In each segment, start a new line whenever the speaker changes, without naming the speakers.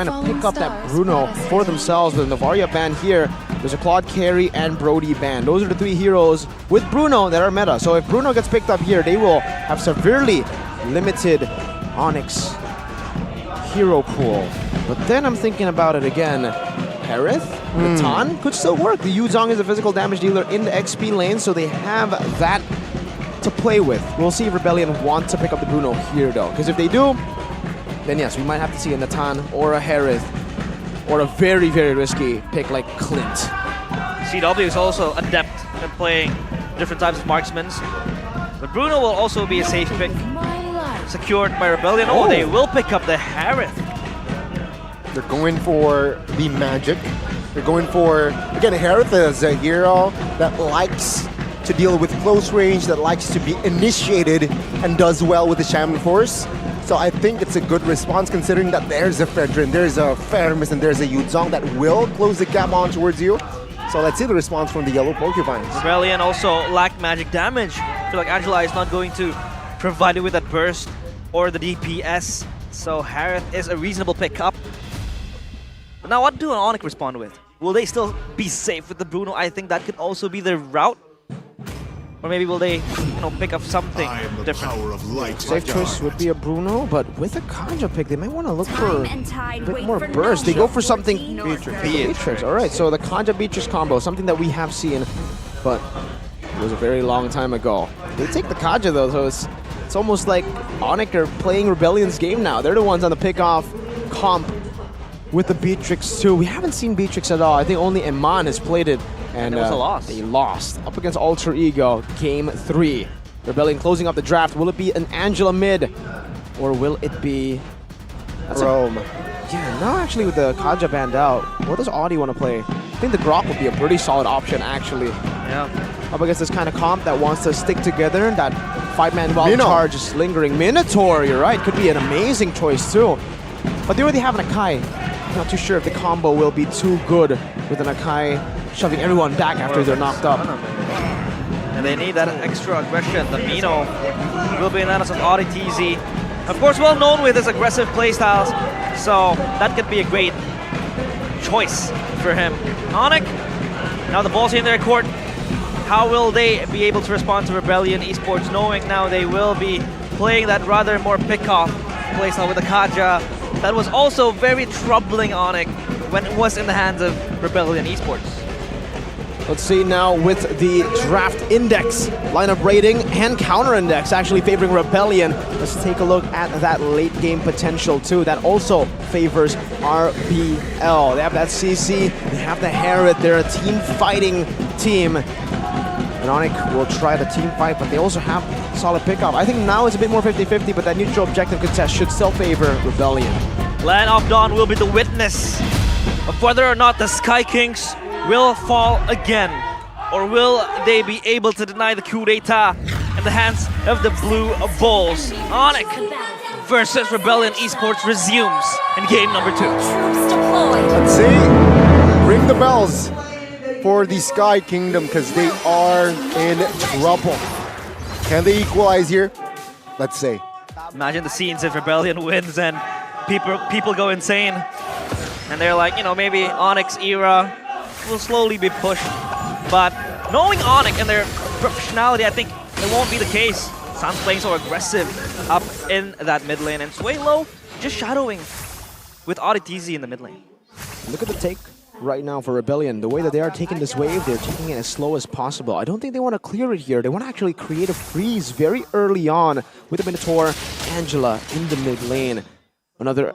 trying to pick up that Bruno for themselves with the Varia ban here. There's a Claude carry and Brody ban. Those are the three heroes with Bruno that are meta. So if Bruno gets picked up here, they will have severely limited Onyx hero pool. But then I'm thinking about it again. Harith, the Tan could still work. The Yuzong is a physical damage dealer in the XP lane, so they have that to play with. We'll see if Rebellion want to pick up the Bruno here though, because if they do, then yes, we might have to see a Natan or a Harith or a very, very risky pick like Clint.
CW is also adept at playing different types of marksmen. But Bruno will also be a safe pick. Secured by Rebellion. Oh, they will pick up the Harith.
They're going for the magic. They're going for, again, Harith is a hero that likes to deal with close range, that likes to be initiated and does well with the Shaman Force. So I think it's a good response considering that there's a Fedrin, there's a Fermis, and there's a Yuzong that will close the gap on towards you. So let's see the response from the yellow Porcupines.
Rebellion also lack magic damage. I feel like Angela is not going to provide it with that burst or the DPS. So Harith is a reasonable pickup. But now what do Onic respond with? Will they still be safe with the Bruno? I think that could also be their route. Or maybe will they, pick up something different?
Safe choice would be a Bruno, but with a Kanja pick, they might want to look for a bit more burst. They go for something Beatrix. All right, so the Kanja Beatrix combo, something that we have seen, but it was a very long time ago. They take the Kanja though, so it's almost like Onic are playing Rebellion's game now. They're the ones on the pick-off comp with the Beatrix too. We haven't seen Beatrix at all. I think only Iman has played it. And
it was a loss.
They lost up against Alter Ego, game 3. Rebellion closing up the draft. Will it be an Angela mid? Or will it be...
Rome.
Yeah, now actually with the Kaja banned out, what does Audi want to play? I think the Grok would be a pretty solid option actually.
Yeah.
Up against this kind of comp that wants to stick together. That 5-man wild charge is lingering. Minotaur, you're right. Could be an amazing choice too. But they already have an Akai. Not too sure if the combo will be too good with an Akai shoving everyone back after they're knocked up.
And they need that extra aggression. The Mino will be an analyst of Audi TZ. Of course, well known with his aggressive playstyles, so that could be a great choice for him. Onic, now the ball's in their court. How will they be able to respond to Rebellion Esports, knowing now they will be playing that rather more pick-off playstyle with the Kaja? That was also very troubling Onic when it was in the hands of Rebellion Esports.
Let's see now with the draft index, lineup rating, and counter index actually favoring Rebellion. Let's take a look at that late game potential too. That also favors RBL. They have that CC, they have the Harith. They're a team fighting team. And Onic will try the team fight, but they also have solid pickup. I think now it's a bit more 50-50, but that neutral objective contest should still favor Rebellion.
Land of Dawn will be the witness of whether or not the Sky Kings will fall again, or will they be able to deny the coup d'etat in the hands of the Blue Bulls? Onic versus Rebellion Esports resumes in game number 2.
Let's see. Ring the bells for the Sky Kingdom because they are in trouble. Can they equalize here? Let's see.
Imagine the scenes if Rebellion wins and people go insane. And they're like, maybe Onyx era will slowly be pushed. But knowing Onic and their professionality, I think it won't be the case. Sun's playing so aggressive up in that mid lane. And Swaylo just shadowing with ODTZ in the mid lane.
Look at the take right now for Rebellion. The way that they are taking this wave, they're taking it as slow as possible. I don't think they want to clear it here. They want to actually create a freeze very early on with the Minotaur, Angela in the mid lane. Another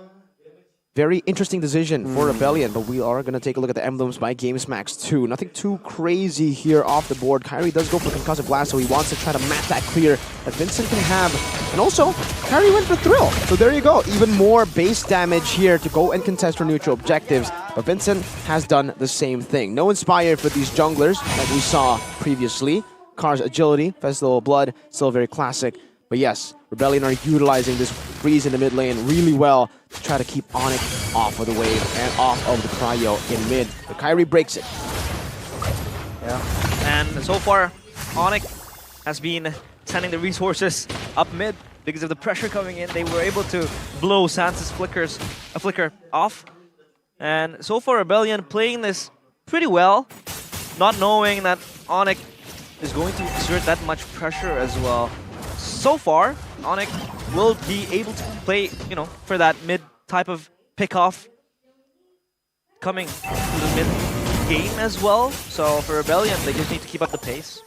very interesting decision for Rebellion, but we are going to take a look at the emblems by GamesMax 2. Nothing too crazy here off the board. Kyrie does go for Concussive Blast, so he wants to try to match that clear that Vincent can have. And also, Kyrie went for Thrill. So there you go. Even more base damage here to go and contest for neutral objectives. But Vincent has done the same thing. No Inspire for these junglers like we saw previously. Car's Agility, Festival of Blood, still very classic. But yes, Rebellion are utilizing this freeze in the mid lane really well to try to keep Onic off of the wave and off of the cryo in mid. But Kyrie breaks it.
Yeah. And so far, Onic has been sending the resources up mid because of the pressure coming in. They were able to blow Sans's flicker off. And so far, Rebellion playing this pretty well, not knowing that Onic is going to exert that much pressure as well. So far, Onic will be able to play, you know, for that mid type of pick-off coming to the mid game as well. So for Rebellion, they just need to keep up the pace.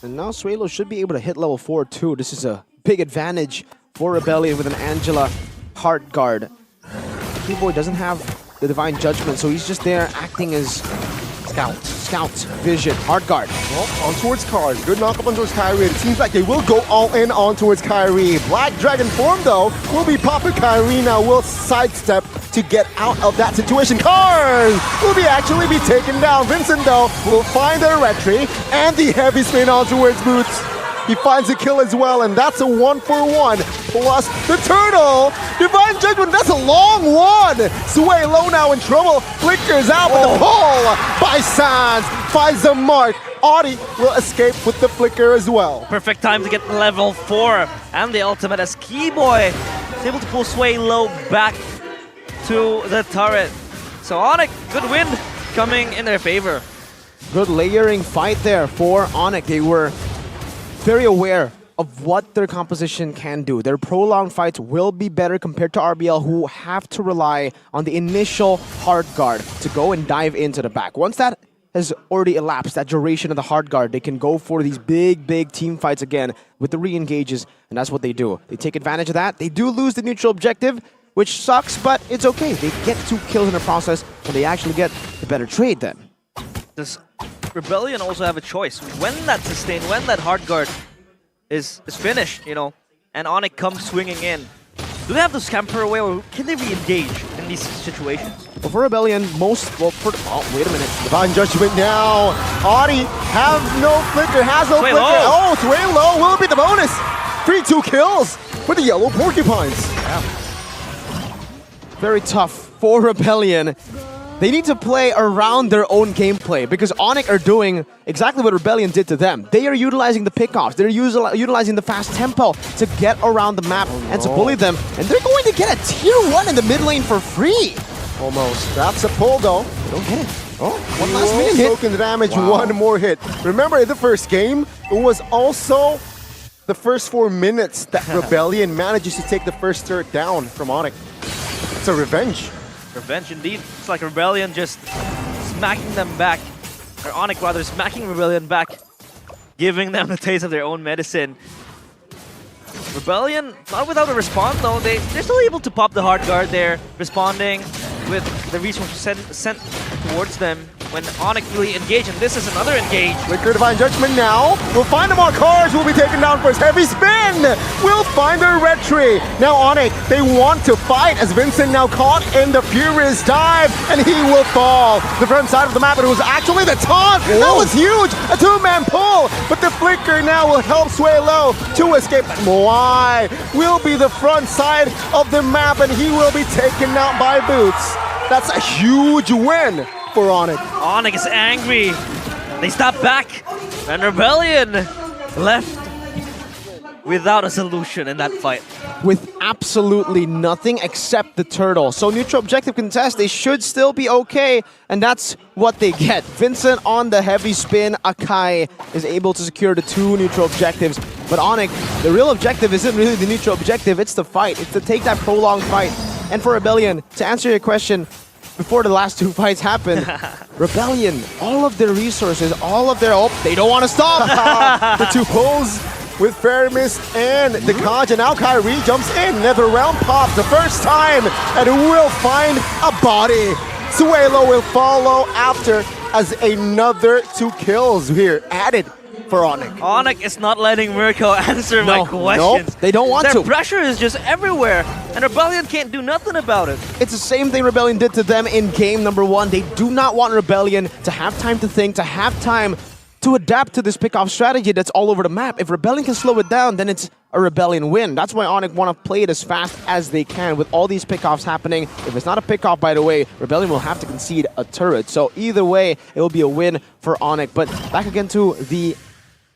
And now Suelo should be able to hit level 4 too. This is a big advantage for Rebellion with an Angela Heart Guard. Keyboy doesn't have the Divine Judgment, so he's just there acting as Scout, Vision, Heart Guard.
Well, on towards Cars. Good knock up on towards Kyrie. It seems like they will go all in on towards Kyrie. Black Dragon form, though, will be popping. Kyrie now will sidestep to get out of that situation. Cars will actually be taken down. Vincent, though, will find their retry and the heavy spin on towards Boots. He finds a kill as well, and that's a 1-for-1. Plus the turtle. Divine Judgment, that's a long one. Suelo now in trouble. Flickers out, but the pull by Sans finds the mark. Audi will escape with the flicker as well.
Perfect time to get level 4 and the ultimate as Keyboy is able to pull Suelo back to the turret. So Onic, good win coming in their favor.
Good layering fight there for Onic. They were very aware of what their composition can do. Their prolonged fights will be better compared to RBL, who have to rely on the initial hard guard to go and dive into the back. Once that has already elapsed, that duration of the hard guard, they can go for these big team fights again with the re-engages, and that's what they do. They take advantage of that. They do lose the neutral objective, which sucks, but it's okay. They get 2 kills in the process, and they actually get the better trade then.
Does Rebellion also have a choice? When that sustain, when that hard guard is finished, you know, and Onic comes swinging in, do they have to scamper away, or can they re-engage in these situations?
Well, for Rebellion, oh, wait a minute.
Divine Judgment now. Audi have no flicker, has no flicker. Oh, Suelo will be the bonus. 3-2 kills for the yellow porcupines.
Very tough for Rebellion. They need to play around their own gameplay because Onic are doing exactly what Rebellion did to them. They are utilizing the pickoffs. They're utilizing the fast tempo to get around the map and to bully them. And they're going to get a tier 1 in the mid lane for free.
Almost. That's a pull, though.
They don't get it. Oh, one last minute hit.
Token damage, one more hit. Remember, in the first game, it was also the first 4 minutes that Rebellion manages to take the first turret down from Onic. It's a revenge.
Revenge indeed. It's like Rebellion just smacking them back, or Onic rather smacking Rebellion back, giving them the taste of their own medicine. Rebellion, not without a respawn though, they're still able to pop the hard guard there, responding with the resources sent towards them when Onic really engaged, and this is another engage.
Flicker Divine Judgment now. We'll find him on Cars, will be taken down for his heavy spin. We'll find their retry. Now Onic, they want to fight as Vincent now caught in the furious dive, and he will fall. The front side of the map, and it was actually the taunt. Whoa. That was huge, a 2-man pull, but the Flicker now will help Suelo to escape. Moai will be the front side of the map, and he will be taken out by Boots. That's a huge win for Onic.
Onic is angry. They stop back, and Rebellion left without a solution in that fight.
With absolutely nothing except the turtle. So neutral objective contest, they should still be okay, and that's what they get. Vincent on the heavy spin, Akai is able to secure the 2 neutral objectives. But Onic, the real objective isn't really the neutral objective, it's the fight. It's to take that prolonged fight. And for Rebellion, to answer your question, before the last 2 fights happened, Rebellion, all of their resources, all of their... Oh, they don't want to stop!
The 2 pulls with Fair Mist and the Conj, and now Kyrie jumps in. Nether Realm pops the first time, and will find a body. Suelo will follow after as another 2 kills here added for Onic.
Onic is not letting Mirko answer my questions.
Nope, they don't want to.
Their pressure is just everywhere, and Rebellion can't do nothing about it.
It's the same thing Rebellion did to them in game number 1. They do not want Rebellion to have time to think, to have time to adapt to this pick-off strategy that's all over the map. If Rebellion can slow it down, then it's a Rebellion win. That's why Onic want to play it as fast as they can with all these pick-offs happening. If it's not a pick-off, by the way, Rebellion will have to concede a turret. So either way, it will be a win for Onic. But back again to the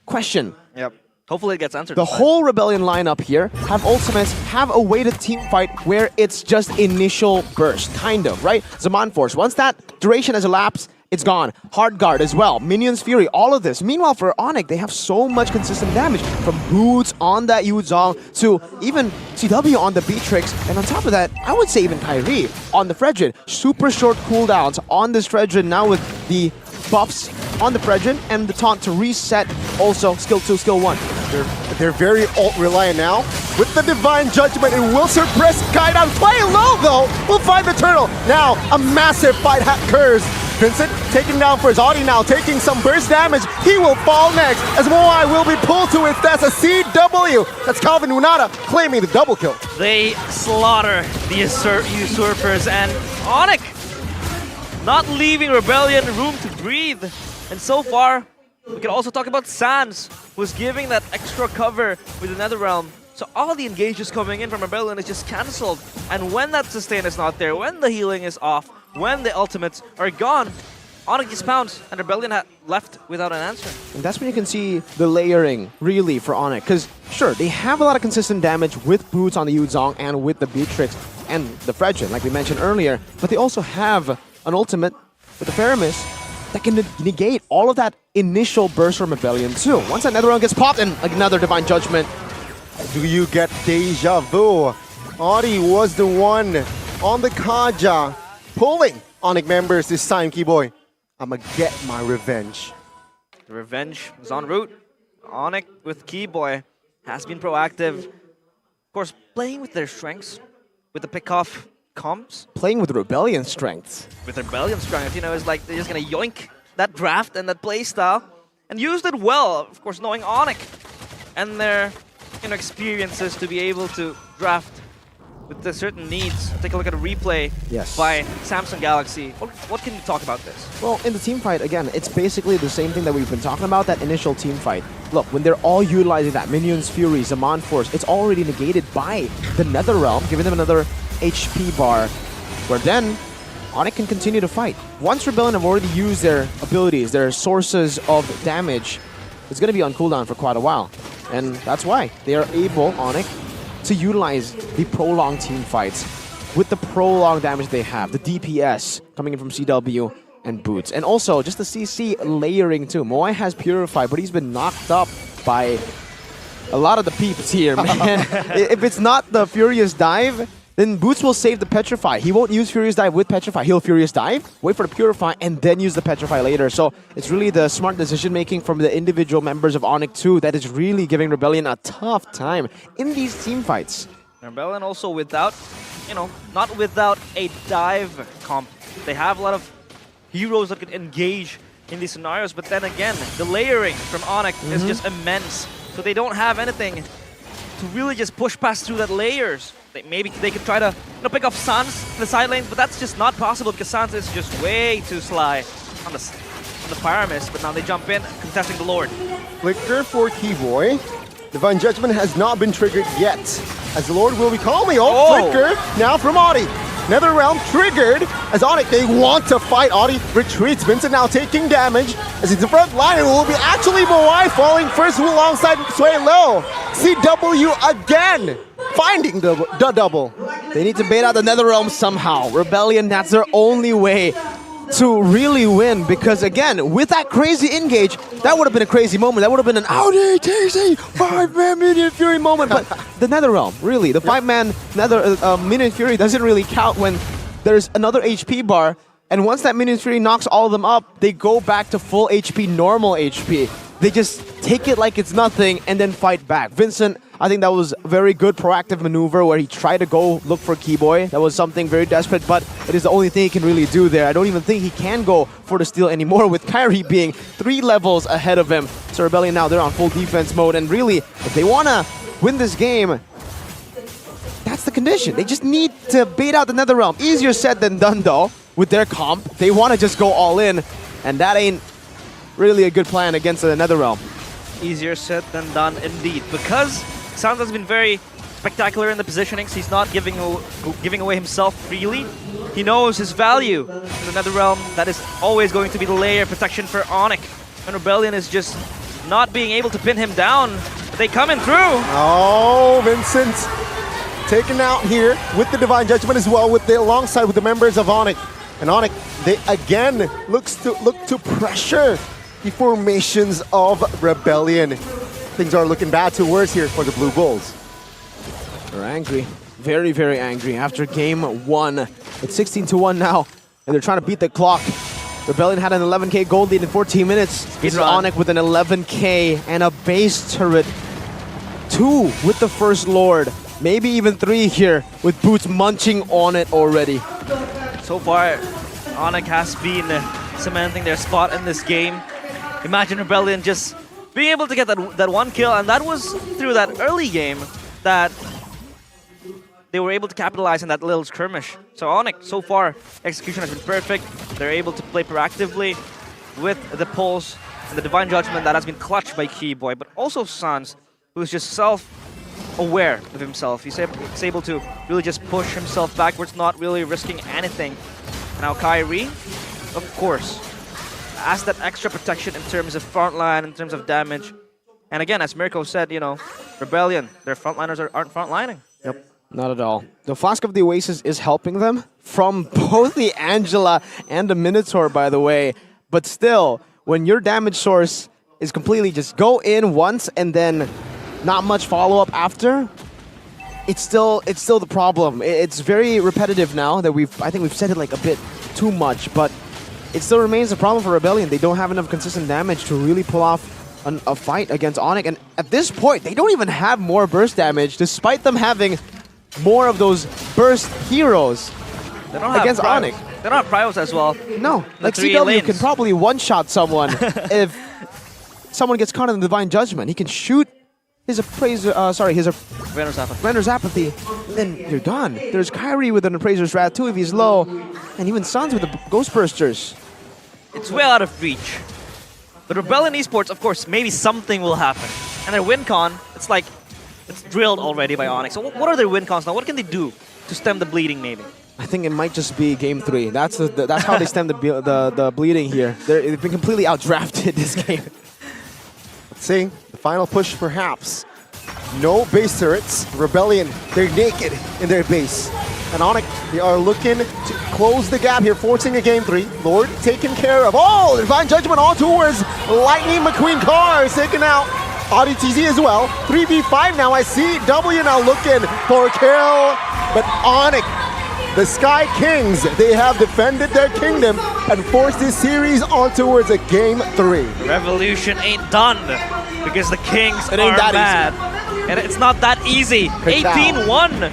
question.
Yep. Hopefully it gets answered.
The
this time.
whole Rebellion lineup here have ultimates, have a weighted team fight where it's just initial burst, kind of, right? Zaman Force, once that duration has elapsed, it's gone. Hard Guard as well, Minions Fury, all of this. Meanwhile, for Onic, they have so much consistent damage from Boots on that Yuzong to even CW on the Beatrix, and on top of that, I would say even Kyrie on the Fredrin. Super short cooldowns on this Fredrin now with the buffs on the Fredrin and the taunt to reset also skill 2, skill 1.
They're very ult-reliant now. With the Divine Judgment, it will suppress Kaidan. Play low, though. We'll find the turtle. Now, a massive fight occurs. Vincent taking down for his Audi now, taking some burst damage. He will fall next, as Moai will be pulled to his death. A CW. That's Calvin Unada claiming the double kill.
They slaughter the usurpers, and Onic not leaving Rebellion room to breathe. And so far, we can also talk about Sans, who's giving that extra cover with the Netherrealm. So all the engages coming in from Rebellion is just cancelled. And when that sustain is not there, when the healing is off, when the ultimates are gone, Onic just pounds, and Rebellion left without an answer.
And that's when you can see the layering, really, for Onic. Because, sure, they have a lot of consistent damage with Boots on the Yuzong and with the Beatrix and the Fredrin, like we mentioned earlier. But they also have an ultimate with the Faramis that can negate all of that initial burst from Rebellion too. Once that Netherrealm gets popped and another Divine Judgment.
Do you get deja vu? Audi was the one on the Kaja pulling Onic members this time, Keyboy. I'ma get my revenge.
The revenge is en route. Onic with Keyboy has been proactive. Of course, playing with their strengths, with the pick-off comps.
Playing with Rebellion strengths.
With Rebellion strength, you know, it's like they're just gonna yoink that draft and that playstyle and used it well, of course, knowing Onic and their experiences to be able to draft with the certain needs. Take a look at a replay by Samsung Galaxy. What can you talk about this?
Well, in the team fight, again, it's basically the same thing that we've been talking about, that initial team fight. Look, when they're all utilizing that Minions Fury, Zaman Force, it's already negated by the Netherrealm, giving them another HP bar, where then Onic can continue to fight. Once Rebellion have already used their abilities, their sources of damage, it's going to be on cooldown for quite a while. And that's why they are able, Onic, to utilize the prolonged team fights with the prolonged damage they have, the DPS coming in from CW and Boots. And also, just the CC layering too. Moai has Purify, but he's been knocked up by a lot of the peeps here, man. If it's not the Furious Dive, then Boots will save the Petrify. He won't use Furious Dive with Petrify. He'll Furious Dive, wait for the Purify, and then use the Petrify later. So it's really the smart decision-making from the individual members of Onic 2 that is really giving Rebellion a tough time in these team fights.
Rebellion also without, not without a dive comp. They have a lot of heroes that could engage in these scenarios, but then again, the layering from Onic is just immense. So they don't have anything to really just push past through that layers. Maybe they could try to pick off Sans in the side lanes, but that's just not possible because Sans is just way too sly on the Pyramis. But now they jump in, contesting the Lord.
Flicker for Keyboy. Divine Judgment has not been triggered yet, as the Lord will be calling. Flicker now from Audi. Netherrealm triggered as Onic, they want to fight. Audi retreats. Vincent now taking damage as he's the front line. It will be actually Moai falling first alongside Sway Low. CW again, finding the double.
They need to bait out the Netherrealm somehow. Rebellion, that's their only way to really win, because again, with that crazy engage, that would have been a crazy moment. That would have been an Audi TC 5-man Minion Fury moment. But the Netherrealm, really, the 5-man Minion Fury doesn't really count when there's another HP bar. And once that Minion Fury knocks all of them up, they go back to full HP, normal HP. They just take it like it's nothing and then fight back. Vincent, I think that was a very good proactive maneuver where he tried to go look for Keyboy. That was something very desperate, but it is the only thing he can really do there. I don't even think he can go for the steal anymore with Kyrie being 3 levels ahead of him. So Rebellion now, they're on full defense mode, and really, if they want to win this game, that's the condition. They just need to bait out the Netherrealm. Easier said than done though with their comp. They want to just go all in, and that ain't really a good plan against the Netherrealm.
Easier said than done indeed, because Sans has been very spectacular in the positionings. He's not giving away himself freely. He knows his value in the Netherrealm. That is always going to be the layer protection for Onic. And Rebellion is just not being able to pin him down. They coming through.
Oh, Vincent taken out here with the Divine Judgment as well, alongside with the members of Onic. And Onic, they again look to pressure the formations of Rebellion. Things are looking bad to worse here for the Blue Bulls.
They're angry. Very, very angry. After game 1, it's 16-1 now, and they're trying to beat the clock. Rebellion had an 11k gold lead in 14 minutes. This is Onic with an 11k and a base turret. 2 with the First Lord. Maybe even 3 here with Boots munching on it already.
So far, Onic has been cementing their spot in this game. Imagine Rebellion just being able to get that 1 kill, and that was through that early game that they were able to capitalize on that little skirmish. So Onic, so far, execution has been perfect. They're able to play proactively with the pulse and the Divine Judgment that has been clutched by Keyboy, but also Sans, who's just self-aware of himself. He's able to really just push himself backwards, not really risking anything. Now Kyrie, of course, has that extra protection in terms of frontline, in terms of damage. And again, as Mirko said, you know, Rebellion, their frontliners aren't frontlining.
Yep. Not at all. The Flask of the Oasis is helping them from both the Angela and the Minotaur, by the way. But still, when your damage source is completely just go in once and then not much follow-up after, it's still the problem. It's very repetitive now that I think we've said it like a bit too much, but it still remains a problem for Rebellion. They don't have enough consistent damage to really pull off a fight against Onic. And at this point, they don't even have more burst damage, despite them having more of those burst heroes against Onic.
They don't have Pryos as well.
No, like CW can probably one-shot someone if someone gets caught in the Divine Judgment. He can shoot his Render's Apathy, then you're done. There's Kyrie with an Appraiser's Wrath too if he's low, and even Suns with the Ghost Bursters.
It's well out of reach. But Rebellion Esports, of course, maybe something will happen. And their win con, it's like, it's drilled already by Onic. So what are their win cons now? What can they do to stem the bleeding, maybe?
I think it might just be game 3. That's how they stem the bleeding here. They've been completely outdrafted this game.
Let's see, the final push perhaps. No base turrets. Rebellion, they're naked in their base. And Onic, they are looking to close the gap here, forcing a game 3. Lord taken care of. Oh, Divine Judgment on towards Lightning McQueen Car is taken out. RDTZ as well. 3v5 now. I see W now looking for a kill. But Onic, the Sky Kings, they have defended their kingdom and forced this series on towards a game 3.
Revolution ain't done because the Kings
It
are
ain't that
mad. And it's not that easy. 18-1